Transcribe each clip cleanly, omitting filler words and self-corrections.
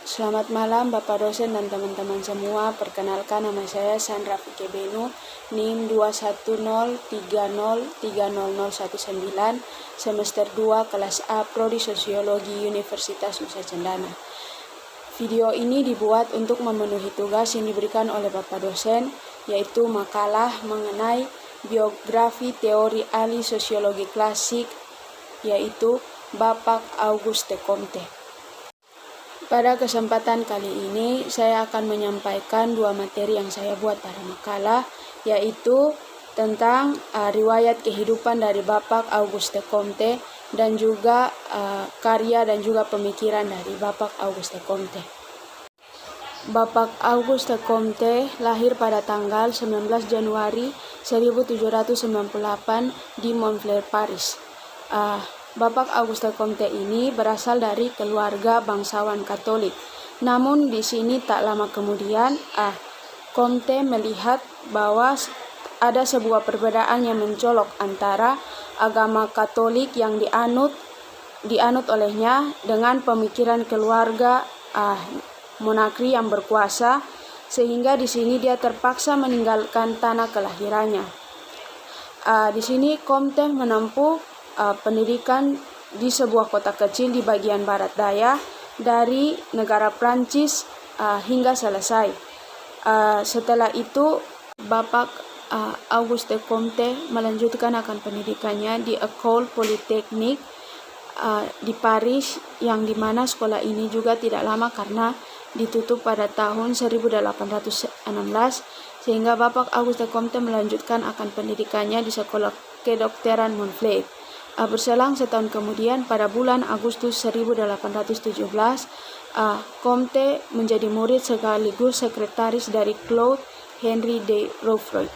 Selamat malam Bapak dosen dan teman-teman semua. Perkenalkan, nama saya Sandra Fikebenu, NIM 21030300119, semester 2 kelas A Prodi Sosiologi Universitas Nusa Cendana. Video ini dibuat untuk memenuhi tugas yang diberikan oleh Bapak dosen, yaitu makalah mengenai biografi teori ahli sosiologi klasik, yaitu Bapak Auguste Comte. Pada kesempatan kali ini, saya akan menyampaikan dua materi yang saya buat pada makalah, yaitu tentang riwayat kehidupan dari Bapak Auguste Comte dan juga karya dan juga pemikiran dari Bapak Auguste Comte. Bapak Auguste Comte lahir pada tanggal 19 Januari 1798 di Montpellier, Paris. Bapak Auguste Comte ini berasal dari keluarga bangsawan Katolik. Namun di sini tak lama kemudian, Comte melihat bahwa ada sebuah perbedaan yang mencolok antara agama Katolik yang dianut olehnya dengan pemikiran keluarga monarki yang berkuasa, sehingga di sini dia terpaksa meninggalkan tanah kelahirannya. Di sini Comte menempuh pendidikan di sebuah kota kecil di bagian barat daya dari negara Prancis hingga selesai. Setelah itu Bapak Auguste Comte melanjutkan akan pendidikannya di École Polytechnique di Paris, yang dimana sekolah ini juga tidak lama karena ditutup pada tahun 1816, sehingga Bapak Auguste Comte melanjutkan akan pendidikannya di Sekolah Kedokteran Montpellier. Berselang setahun kemudian, pada bulan Agustus 1817, Comte menjadi murid sekaligus sekretaris dari Claude Henry de Rouvroy.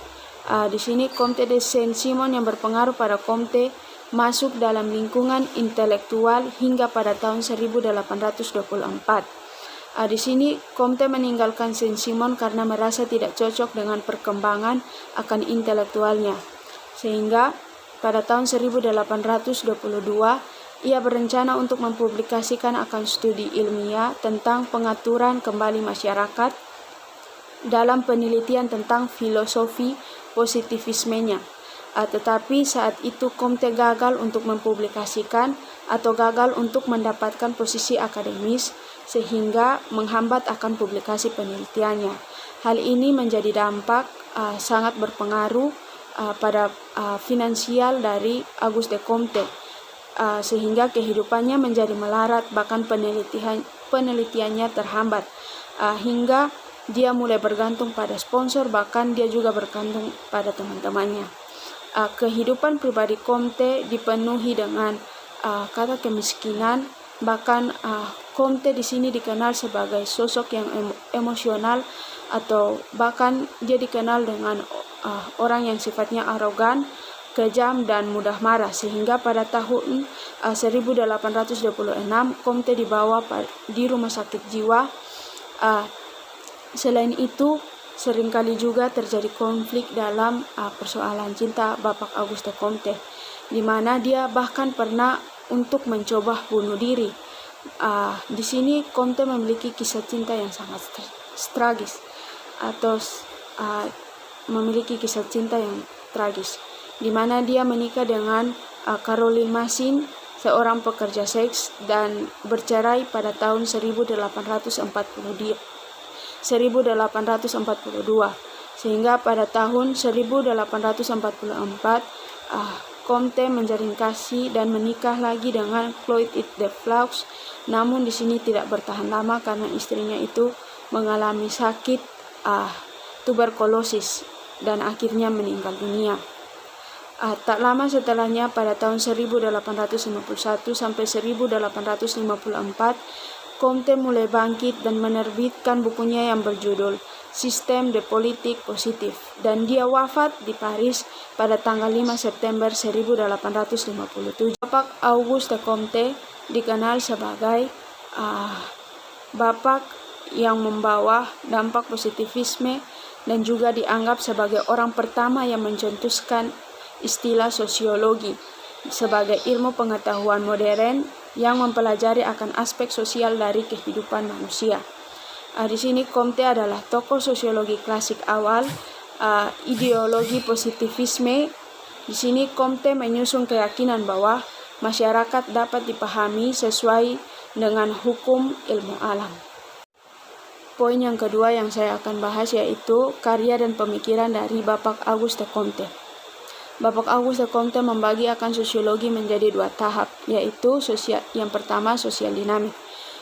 Di sini Comte de Saint-Simon yang berpengaruh pada Comte masuk dalam lingkungan intelektual hingga pada tahun 1824. Di sini Comte meninggalkan Saint-Simon karena merasa tidak cocok dengan perkembangan akan intelektualnya, sehingga pada tahun 1822, ia berencana untuk mempublikasikan akan studi ilmiah tentang pengaturan kembali masyarakat dalam penelitian tentang filosofi positivismenya. Tetapi saat itu Comte gagal untuk mempublikasikan atau gagal untuk mendapatkan posisi akademis, sehingga menghambat akan publikasi penelitiannya. Hal ini menjadi dampak sangat berpengaruh pada finansial dari Auguste Comte, sehingga kehidupannya menjadi melarat, bahkan penelitiannya terhambat, hingga dia mulai bergantung pada sponsor, bahkan dia juga bergantung pada teman-temannya. Kehidupan pribadi Comte dipenuhi dengan kata kemiskinan, bahkan Comte di sini dikenal sebagai sosok yang emosional, atau bahkan dia dikenal dengan orang yang sifatnya arogan, kejam, dan mudah marah, sehingga pada tahun 1826 Comte dibawa di rumah sakit jiwa. Selain itu, seringkali juga terjadi konflik dalam persoalan cinta Bapak Auguste Comte, di mana dia bahkan pernah untuk mencoba bunuh diri. Di sini Comte memiliki kisah cinta yang sangat tragis, atau memiliki kisah cinta yang tragis, di mana dia menikah dengan Caroline Massin, seorang pekerja seks, dan bercerai pada tahun 1842, sehingga pada tahun 1844 Comte menjalin kasih dan menikah lagi dengan Claude de Flaux. Namun di sini tidak bertahan lama karena istrinya itu mengalami sakit tuberkulosis dan akhirnya meninggal dunia. Tak lama setelahnya, pada tahun 1851 sampai 1854, Comte mulai bangkit dan menerbitkan bukunya yang berjudul Système de Politique Positive, dan dia wafat di Paris pada tanggal 5 September 1857. Bapak Auguste Comte dikenal sebagai bapak yang membawa dampak positivisme dan juga dianggap sebagai orang pertama yang mencetuskan istilah sosiologi sebagai ilmu pengetahuan modern yang mempelajari akan aspek sosial dari kehidupan manusia. Di sini Comte adalah tokoh sosiologi klasik awal, ideologi positivisme. Di sini Comte menyusun keyakinan bahwa masyarakat dapat dipahami sesuai dengan hukum ilmu alam. Poin yang kedua yang saya akan bahas yaitu karya dan pemikiran dari Bapak Auguste Comte. Bapak Auguste Comte membagi akan sosiologi menjadi 2 tahap, yaitu yang pertama sosial dinamik.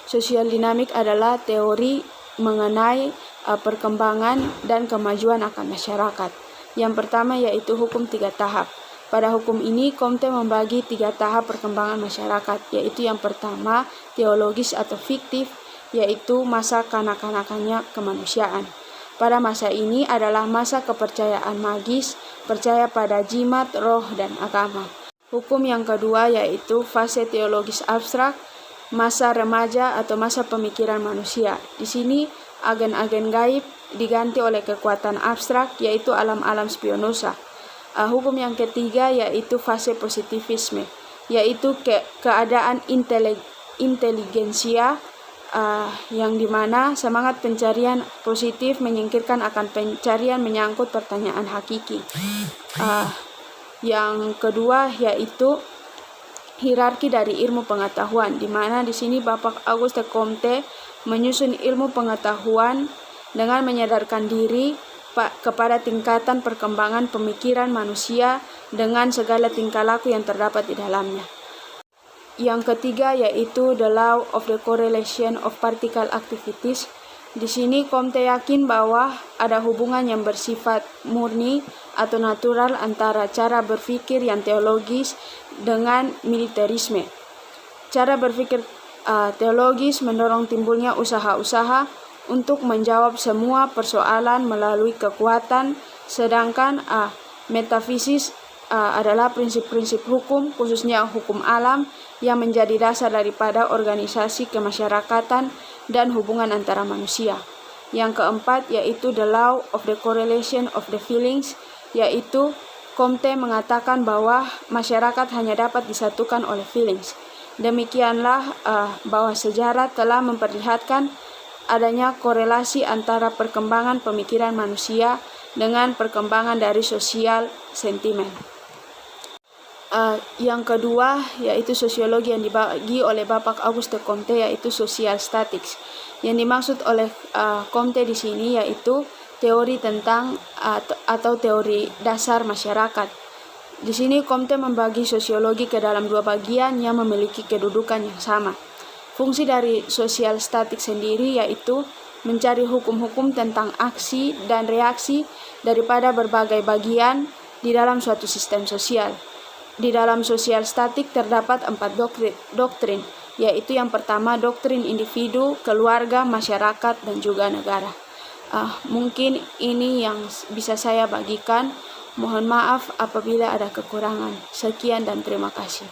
Sosial dinamik adalah teori mengenai perkembangan dan kemajuan akan masyarakat. Yang pertama yaitu hukum 3 tahap. Pada hukum ini Comte membagi 3 tahap perkembangan masyarakat, yaitu yang pertama teologis atau fiktif, yaitu masa kanak-kanakannya kemanusiaan. Pada masa ini adalah masa kepercayaan magis, percaya pada jimat, roh, dan agama. Hukum yang kedua yaitu fase teologis abstrak, masa remaja atau masa pemikiran manusia. Di sini agen-agen gaib diganti oleh kekuatan abstrak, yaitu alam-alam Spinoza. Hukum yang ketiga yaitu fase positivisme, yaitu keadaan inteligensia, yang dimana semangat pencarian positif menyingkirkan akan pencarian menyangkut pertanyaan hakiki. Yang kedua yaitu hierarki dari ilmu pengetahuan, di mana di sini Bapak Auguste Comte menyusun ilmu pengetahuan dengan menyadarkan diri kepada tingkatan perkembangan pemikiran manusia dengan segala tingkah laku yang terdapat di dalamnya. Yang ketiga yaitu the law of the correlation of particle activities. Di sini Comte yakin bahwa ada hubungan yang bersifat murni atau natural antara cara berpikir yang teologis dengan militerisme. Cara berpikir teologis mendorong timbulnya usaha-usaha untuk menjawab semua persoalan melalui kekuatan, sedangkan metafisis adalah prinsip-prinsip hukum, khususnya hukum alam, yang menjadi dasar daripada organisasi kemasyarakatan dan hubungan antara manusia. Yang keempat yaitu the law of the correlation of the feelings, yaitu Comte mengatakan bahwa masyarakat hanya dapat disatukan oleh feelings. Demikianlah bahwa sejarah telah memperlihatkan adanya korelasi antara perkembangan pemikiran manusia dengan perkembangan dari sosial sentimen. Yang kedua yaitu sosiologi yang dibagi oleh Bapak Auguste Comte, yaitu social statics. Yang dimaksud oleh Comte di sini yaitu teori tentang atau teori dasar masyarakat. Di sini Comte membagi sosiologi ke dalam 2 bagian yang memiliki kedudukan yang sama. Fungsi dari social statics sendiri yaitu mencari hukum-hukum tentang aksi dan reaksi daripada berbagai bagian di dalam suatu sistem sosial. Di dalam sosial statik terdapat 4 doktrin, yaitu yang pertama doktrin individu, keluarga, masyarakat, dan juga negara. Mungkin ini yang bisa saya bagikan. Mohon maaf apabila ada kekurangan. Sekian dan terima kasih.